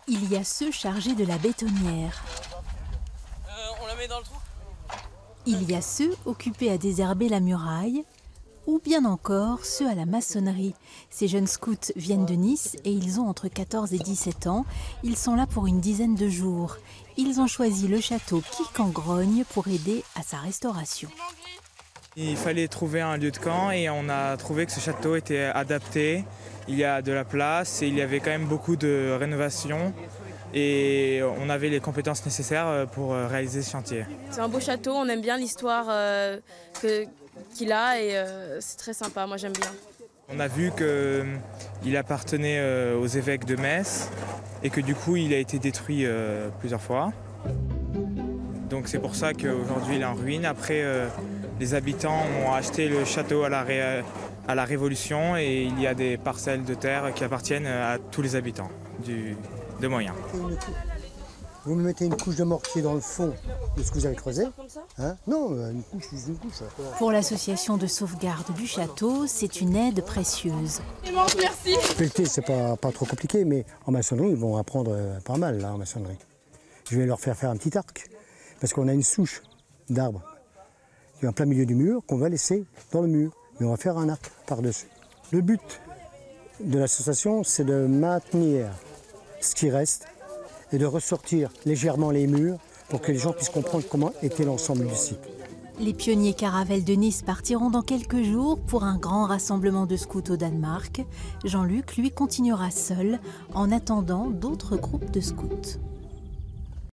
Il y a ceux chargés de la bétonnière. On la met dans le trou. Il y a ceux occupés à désherber la muraille, ou bien encore ceux à la maçonnerie. Ces jeunes scouts viennent de Nice et ils ont entre 14 et 17 ans. Ils sont là pour une dizaine de jours. Ils ont choisi le château Quic-en-Grogne pour aider à sa restauration. Il fallait trouver un lieu de camp et on a trouvé que ce château était adapté. Il y a de la place et il y avait quand même beaucoup de rénovations. Et on avait les compétences nécessaires pour réaliser ce chantier. C'est un beau château, on aime bien l'histoire qu'il a et c'est très sympa, moi j'aime bien. On a vu qu'il appartenait aux évêques de Metz et que du coup il a été détruit plusieurs fois. Donc c'est pour ça qu'aujourd'hui il est en ruine. Après les habitants ont acheté le château à la Révolution et il y a des parcelles de terre qui appartiennent à tous les habitants de Moyen. Vous me mettez une couche de mortier dans le fond de ce que vous avez creusé. Hein? Non, une couche. Pour l'association de sauvegarde du château, c'est une aide précieuse. Merci. Pelleter, c'est pas trop compliqué, mais en maçonnerie, ils vont apprendre pas mal là, en maçonnerie. Je vais leur faire un petit arc, parce qu'on a une souche d'arbre qui est en plein milieu du mur, qu'on va laisser dans le mur. Mais on va faire un arc par-dessus. Le but de l'association, c'est de maintenir ce qui reste et de ressortir légèrement les murs pour que les gens puissent comprendre comment était l'ensemble du site. Les pionniers Caravelle de Nice partiront dans quelques jours pour un grand rassemblement de scouts au Danemark. Jean-Luc, lui, continuera seul en attendant d'autres groupes de scouts.